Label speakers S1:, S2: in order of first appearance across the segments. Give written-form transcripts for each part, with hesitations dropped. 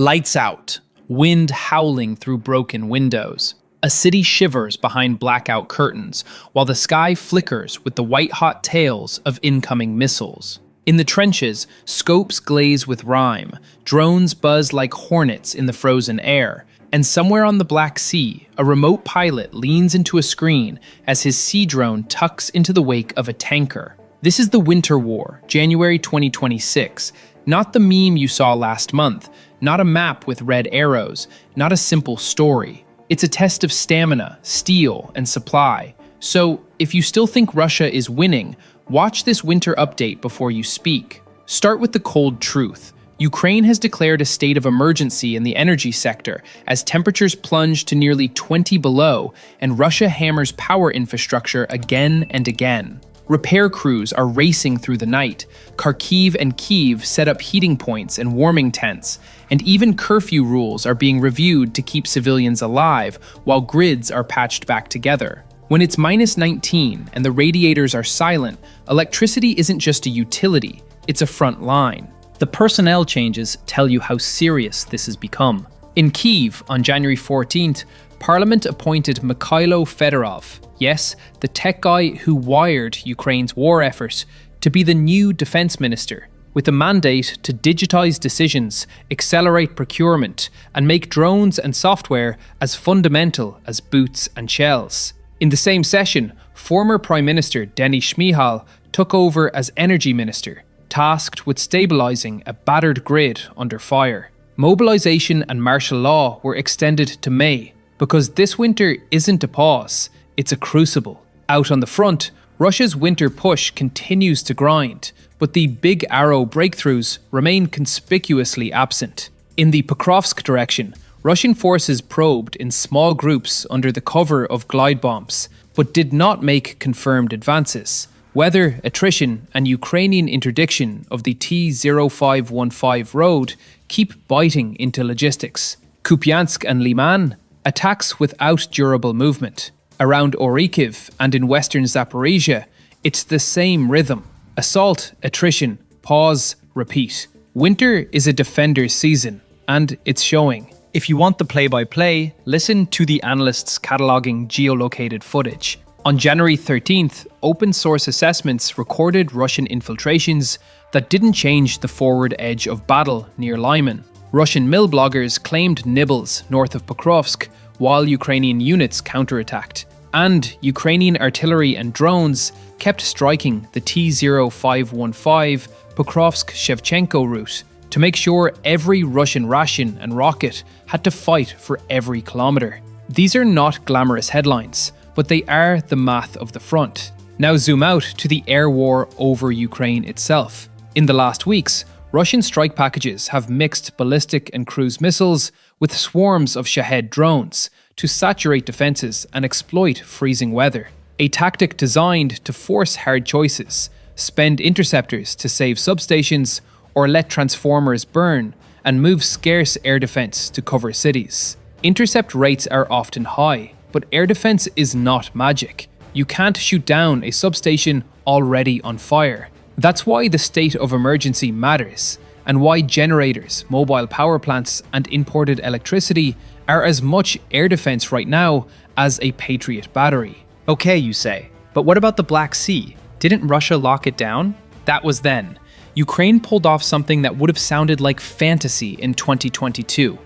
S1: Lights out, wind howling through broken windows. A city shivers behind blackout curtains, while the sky flickers with the white-hot tails of incoming missiles. In the trenches, scopes glaze with rime, drones buzz like hornets in the frozen air, and somewhere on the Black Sea, a remote pilot leans into a screen as his sea drone tucks into the wake of a tanker. This is the Winter War, January 2026, not the meme you saw last month, not a map with red arrows, not a simple story. It's a test of stamina, steel, and supply. So, if you still think Russia is winning, watch this winter update before you speak. Start with the cold truth. Ukraine has declared a state of emergency in the energy sector as temperatures plunge to nearly 20 below and Russia hammers power infrastructure again and again. Repair crews are racing through the night. Kharkiv and Kyiv set up heating points and warming tents, and even curfew rules are being reviewed to keep civilians alive while grids are patched back together. When it's -19 and the radiators are silent, electricity isn't just a utility, it's a front line.
S2: The personnel changes tell you how serious this has become.
S1: In Kyiv, on January 14th, Parliament appointed Mikhailo Fedorov, yes, the tech guy who wired Ukraine's war effort, to be the new defense minister, with a mandate to digitize decisions, accelerate procurement, and make drones and software as fundamental as boots and shells. In the same session, former Prime Minister Denis Shmyhal took over as energy minister, tasked with stabilizing a battered grid under fire. Mobilization and martial law were extended to May, because this winter isn't a pause, it's a crucible. Out on the front, Russia's winter push continues to grind, but the big arrow breakthroughs remain conspicuously absent. In the Pokrovsk direction, Russian forces probed in small groups under the cover of glide bombs, but did not make confirmed advances. Weather, attrition, and Ukrainian interdiction of the T-0515 road keep biting into logistics. Kupiansk and Liman, attacks without durable movement. Around Orikhiv and in western Zaporizhia, it's the same rhythm. Assault, attrition, pause, repeat. Winter is a defender's season, and it's showing.
S2: If you want the play-by-play, listen to the analysts cataloging geolocated footage.
S1: On January 13th, open source assessments recorded Russian infiltrations that didn't change the forward edge of battle near Lyman. Russian mill bloggers claimed nibbles north of Pokrovsk, while Ukrainian units counterattacked. And Ukrainian artillery and drones kept striking the T-0515 Pokrovsk-Shevchenko route to make sure every Russian ration and rocket had to fight for every kilometer. These are not glamorous headlines, but they are the math of the front. Now zoom out to the air war over Ukraine itself. In the last weeks, Russian strike packages have mixed ballistic and cruise missiles with swarms of Shahed drones to saturate defenses and exploit freezing weather. A tactic designed to force hard choices, spend interceptors to save substations, or let transformers burn and move scarce air defense to cover cities. Intercept rates are often high, but air defense is not magic. You can't shoot down a substation already on fire. That's why the state of emergency matters, and why generators, mobile power plants, and imported electricity are as much air defense right now as a Patriot battery.
S2: Okay, you say, but what about the Black Sea? Didn't Russia lock it down?
S1: That was then. Ukraine pulled off something that would have sounded like fantasy in 2022.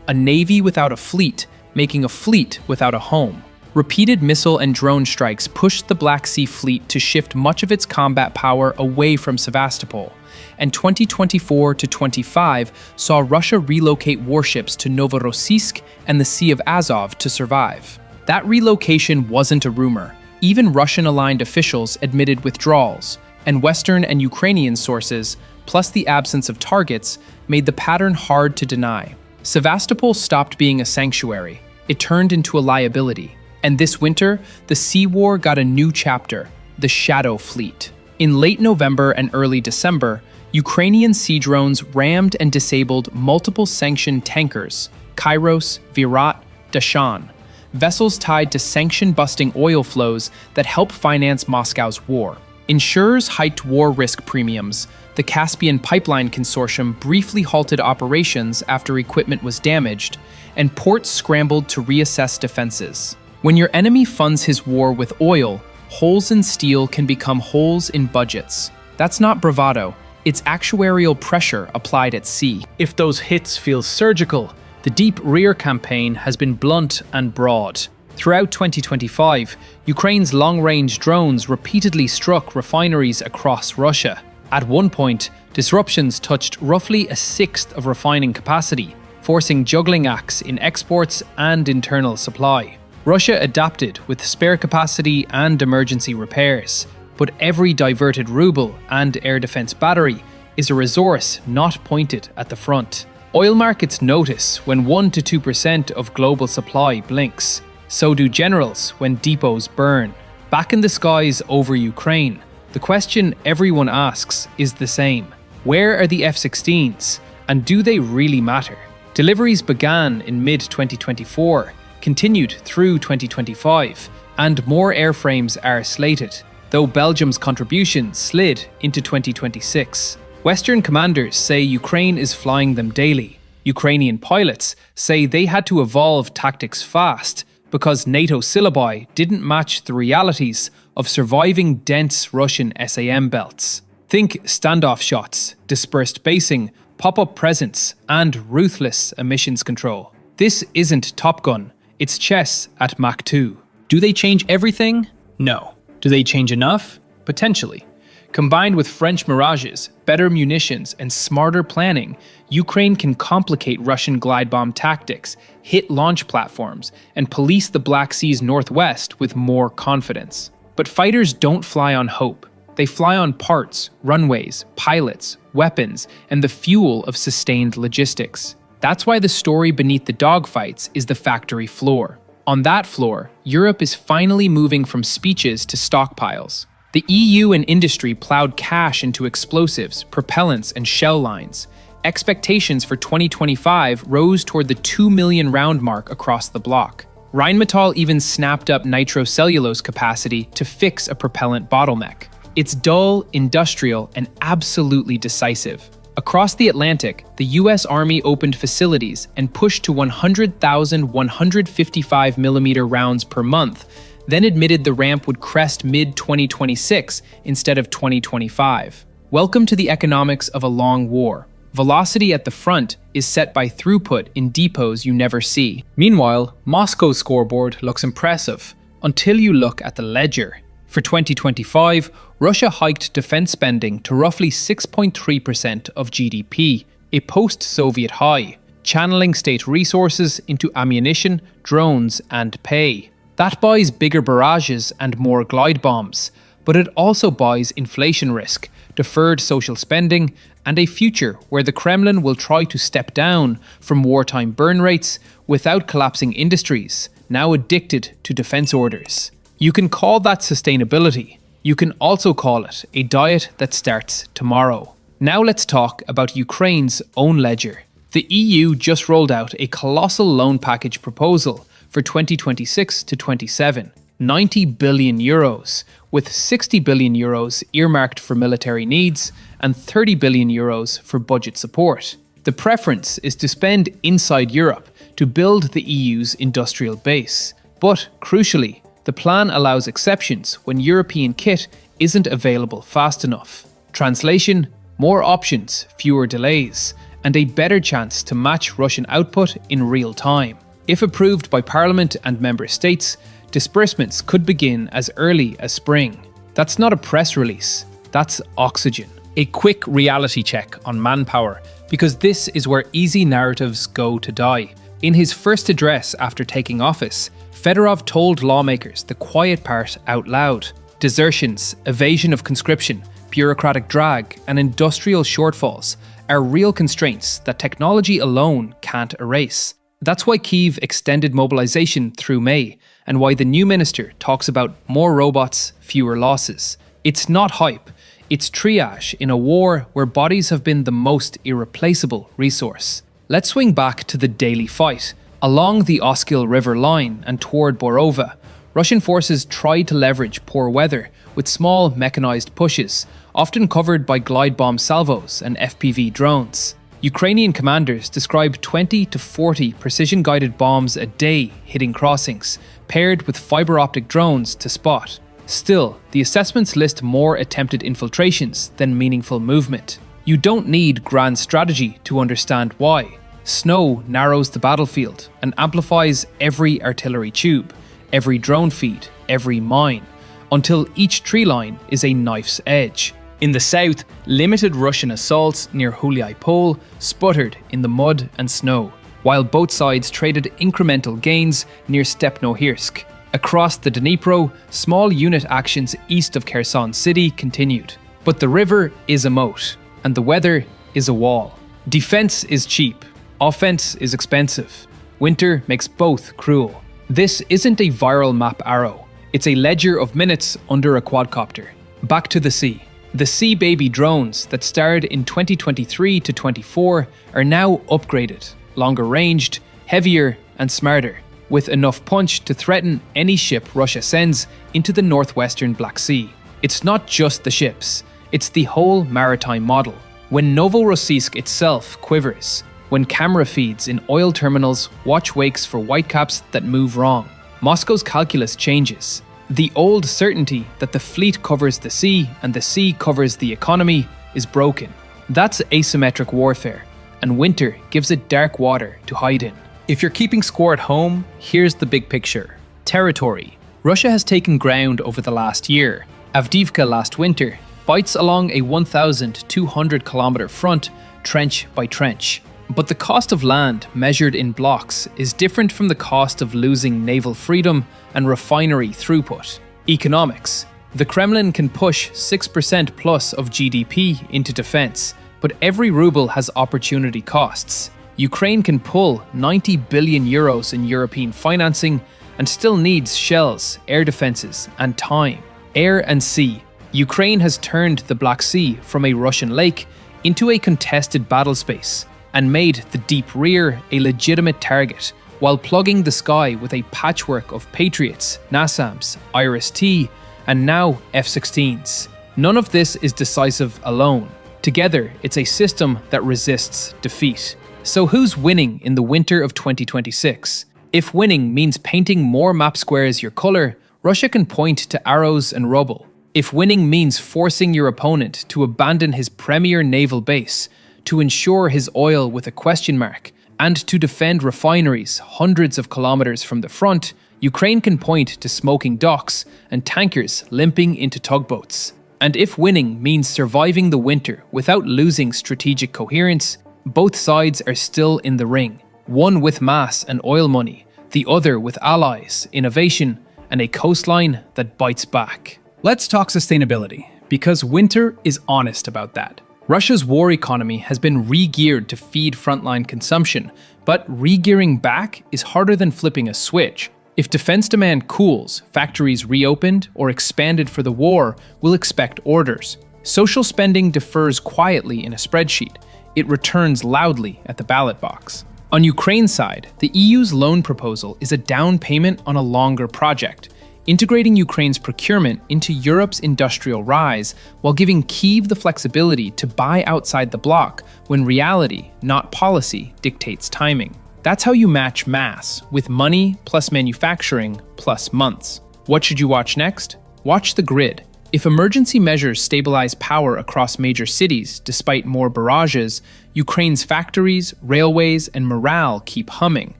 S1: A navy without a fleet, making a fleet without a home. Repeated missile and drone strikes pushed the Black Sea Fleet to shift much of its combat power away from Sevastopol, and 2024 to 25 saw Russia relocate warships to Novorossiysk and the Sea of Azov to survive. That relocation wasn't a rumor. Even Russian-aligned officials admitted withdrawals, and Western and Ukrainian sources, plus the absence of targets, made the pattern hard to deny. Sevastopol stopped being a sanctuary. It turned into a liability. And this winter, the Sea War got a new chapter, the Shadow Fleet. In late November and early December, Ukrainian sea drones rammed and disabled multiple sanctioned tankers, Kairos, Virat, Dashan, vessels tied to sanction-busting oil flows that help finance Moscow's war. Insurers hiked war risk premiums, the Caspian Pipeline Consortium briefly halted operations after equipment was damaged, and ports scrambled to reassess defenses. When your enemy funds his war with oil, holes in steel can become holes in budgets. That's not bravado, it's actuarial pressure applied at sea.
S2: If those hits feel surgical, the Deep Rear campaign has been blunt and broad. Throughout 2025, Ukraine's long-range drones repeatedly struck refineries across Russia. At one point, disruptions touched roughly a sixth of refining capacity, forcing juggling acts in exports and internal supply. Russia adapted with spare capacity and emergency repairs, but every diverted ruble and air defense battery is a resource not pointed at the front. Oil markets notice when 1 to 2% of global supply blinks. So do generals when depots burn. Back in the skies over Ukraine, the question everyone asks is the same. Where are the F-16s, and do they really matter? Deliveries began in mid-2024, continued through 2025, and more airframes are slated, though Belgium's contribution slid into 2026. Western commanders say Ukraine is flying them daily. Ukrainian pilots say they had to evolve tactics fast because NATO syllabi didn't match the realities of surviving dense Russian SAM belts. Think standoff shots, dispersed basing, pop-up presence, and ruthless emissions control. This isn't Top Gun, it's chess at Mach 2. Do they change everything? No. Do they change enough? Potentially. Combined with French Mirages, better munitions, and smarter planning, Ukraine can complicate Russian glide bomb tactics, hit launch platforms, and police the Black Sea's northwest with more confidence. But fighters don't fly on hope. They fly on parts, runways, pilots, weapons, and the fuel of sustained logistics. That's why the story beneath the dogfights is the factory floor. On that floor, Europe is finally moving from speeches to stockpiles. The EU and industry plowed cash into explosives, propellants, and shell lines. Expectations for 2025 rose toward the 2 million round mark across the bloc. Rheinmetall even snapped up nitrocellulose capacity to fix a propellant bottleneck. It's dull, industrial, and absolutely decisive. Across the Atlantic, the US Army opened facilities and pushed to 100,000 155mm rounds per month, then admitted the ramp would crest mid-2026 instead of 2025. Welcome to the economics of a long war. Velocity at the front is set by throughput in depots you never see. Meanwhile, Moscow's scoreboard looks impressive, until you look at the ledger. For 2025, Russia hiked defense spending to roughly 6.3% of GDP, a post-Soviet high, channeling state resources into ammunition, drones, and pay. That buys bigger barrages and more glide bombs, but it also buys inflation risk, deferred social spending, and a future where the Kremlin will try to step down from wartime burn rates without collapsing industries, now addicted to defense orders. You can call that sustainability. You can also call it a diet that starts tomorrow. Now let's talk about Ukraine's own ledger. The EU just rolled out a colossal loan package proposal for 2026 to 27, 90 billion euros, with 60 billion euros earmarked for military needs and 30 billion euros for budget support. The preference is to spend inside Europe to build the EU's industrial base. But, crucially, the plan allows exceptions when European kit isn't available fast enough. Translation: more options, fewer delays, and a better chance to match Russian output in real time. If approved by Parliament and Member States, disbursements could begin as early as spring. That's not a press release, that's oxygen. A quick reality check on Manpower, because this is where easy narratives go to die. In his first address after taking office, Fedorov told lawmakers the quiet part out loud. Desertions, evasion of conscription, bureaucratic drag, and industrial shortfalls are real constraints that technology alone can't erase. That's why Kyiv extended mobilization through May, and why the new minister talks about more robots, fewer losses. It's not hype, it's triage in a war where bodies have been the most irreplaceable resource. Let's swing back to the daily fight. Along the Oskil River line and toward Borova, Russian forces tried to leverage poor weather with small mechanized pushes,
S1: often covered by glide bomb salvos and FPV drones. Ukrainian commanders describe 20 to 40 precision-guided bombs a day hitting crossings, paired with fiber optic drones to spot. Still, the assessments list more attempted infiltrations than meaningful movement. You don't need grand strategy to understand why. Snow narrows the battlefield and amplifies every artillery tube, every drone feed, every mine, until each tree line is a knife's edge. In the south, limited Russian assaults near Huliai-Pol sputtered in the mud and snow, while both sides traded incremental gains near Stepnohirsk. Across the Dnipro, small unit actions east of Kherson city continued. But the river is a moat, and the weather is a wall. Defense is cheap, offense is expensive. Winter makes both cruel. This isn't a viral map arrow, it's a ledger of minutes under a quadcopter. Back to the sea. The Sea Baby drones that started in 2023 to 24 are now upgraded, longer ranged, heavier and smarter, with enough punch to threaten any ship Russia sends into the northwestern Black Sea. It's not just the ships, it's the whole maritime model. When Novorossiysk itself quivers, when camera feeds in oil terminals watch wakes for whitecaps that move wrong, Moscow's calculus changes. The old certainty that the fleet covers the sea and the sea covers the economy is broken. That's asymmetric warfare, and winter gives it dark water to hide in. If you're keeping score at home, here's the big picture. Territory. Russia has taken ground over the last year. Avdiivka last winter bites along a 1,200-kilometer front, trench by trench. But the cost of land, measured in blocks, is different from the cost of losing naval freedom and refinery throughput. Economics. The Kremlin can push 6% plus of GDP into defense, but every ruble has opportunity costs. Ukraine can pull 90 billion euros in European financing and still needs shells, air defenses, and time. Air and sea. Ukraine has turned the Black Sea from a Russian lake into a contested battle space and made the deep rear a legitimate target, while plugging the sky with a patchwork of Patriots, NASAMS, Iris-T, and now F-16s. None of this is decisive alone. Together, it's a system that resists defeat. So who's winning in the winter of 2026? If winning means painting more map squares your color, Russia can point to arrows and rubble. If winning means forcing your opponent to abandon his premier naval base, to ensure his oil with a question mark, and to defend refineries hundreds of kilometers from the front, Ukraine can point to smoking docks and tankers limping into tugboats. And if winning means surviving the winter without losing strategic coherence, both sides are still in the ring, one with mass and oil money, the other with allies, innovation, and a coastline that bites back.
S2: Let's talk sustainability, because winter is honest about that. Russia's war economy has been re-geared to feed frontline consumption, but re-gearing back is harder than flipping a switch. If defense demand cools, factories reopened or expanded for the war will expect orders. Social spending defers quietly in a spreadsheet. It returns loudly at the ballot box. On Ukraine's side, the EU's loan proposal is a down payment on a longer project, integrating Ukraine's procurement into Europe's industrial rise while giving Kyiv the flexibility to buy outside the bloc when reality, not policy, dictates timing. That's how you match mass, with money plus manufacturing plus months. What should you watch next? Watch the grid. If emergency measures stabilize power across major cities despite more barrages, Ukraine's factories, railways, and morale keep humming.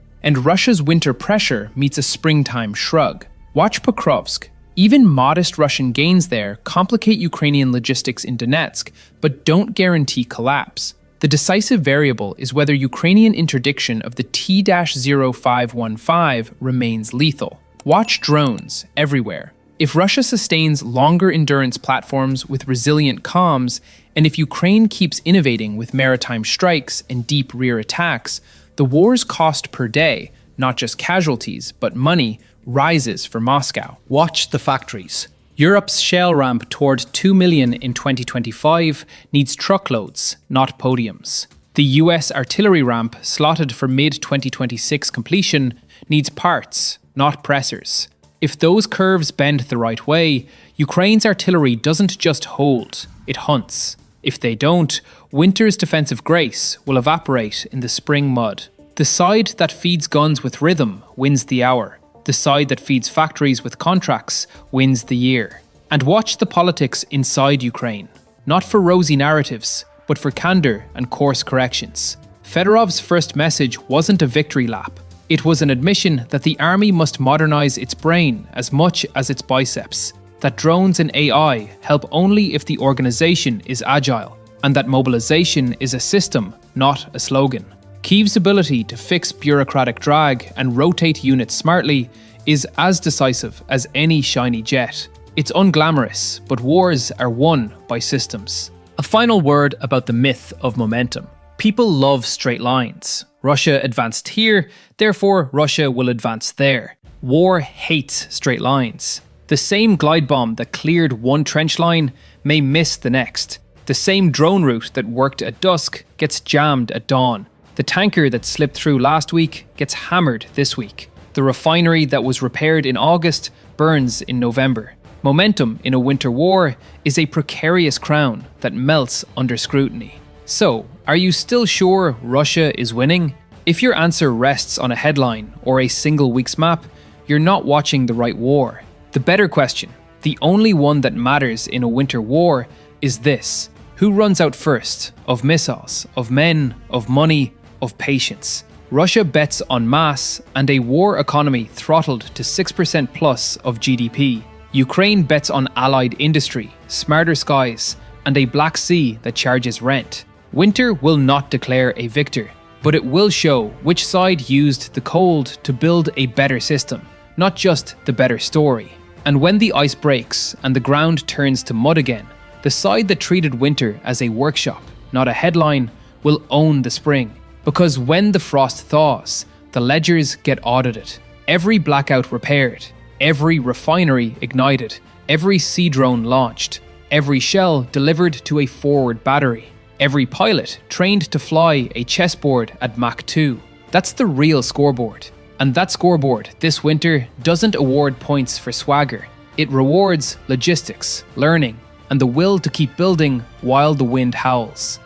S2: And Russia's winter pressure meets a springtime shrug. Watch Pokrovsk. Even modest Russian gains there complicate Ukrainian logistics in Donetsk, but don't guarantee collapse. The decisive variable is whether Ukrainian interdiction of the T-0515 remains lethal. Watch drones everywhere. If Russia sustains longer endurance platforms with resilient comms, and if Ukraine keeps innovating with maritime strikes and deep rear attacks, the war's cost per day, not just casualties, but money, rises for Moscow.
S1: Watch the factories. Europe's shell ramp toward 2 million in 2025 needs truckloads, not podiums. The US artillery ramp, slotted for mid-2026 completion, needs parts, not pressers. If those curves bend the right way, Ukraine's artillery doesn't just hold, it hunts. If they don't, winter's defensive grace will evaporate in the spring mud. The side that feeds guns with rhythm wins the hour. The side that feeds factories with contracts wins the year. And watch the politics inside Ukraine. Not for rosy narratives, but for candor and course corrections. Fedorov's first message wasn't a victory lap. It was an admission that the army must modernize its brain as much as its biceps, that drones and AI help only if the organization is agile, and that mobilization is a system, not a slogan. Kyiv's ability to fix bureaucratic drag and rotate units smartly is as decisive as any shiny jet. It's unglamorous, but wars are won by systems.
S2: A final word about the myth of momentum. People love straight lines. Russia advanced here, therefore Russia will advance there. War hates straight lines. The same glide bomb that cleared one trench line may miss the next. The same drone route that worked at dusk gets jammed at dawn. The tanker that slipped through last week gets hammered this week. The refinery that was repaired in August burns in November. Momentum in a winter war is a precarious crown that melts under scrutiny. So, are you still sure Russia is winning? If your answer rests on a headline or a single week's map, you're not watching the right war. The better question, the only one that matters in a winter war, is this. Who runs out first? Of missiles, of men, of money, of patience. Russia bets on mass and a war economy throttled to 6% plus of GDP. Ukraine bets on allied industry, smarter skies, and a Black Sea that charges rent. Winter will not declare a victor, but it will show which side used the cold to build a better system, not just the better story. And when the ice breaks and the ground turns to mud again, the side that treated winter as a workshop, not a headline, will own the spring. Because when the frost thaws, the ledgers get audited, every blackout repaired, every refinery ignited, every sea drone launched, every shell delivered to a forward battery, every pilot trained to fly a chessboard at Mach 2. That's the real scoreboard. And that scoreboard this winter doesn't award points for swagger. It rewards logistics, learning, and the will to keep building while the wind howls.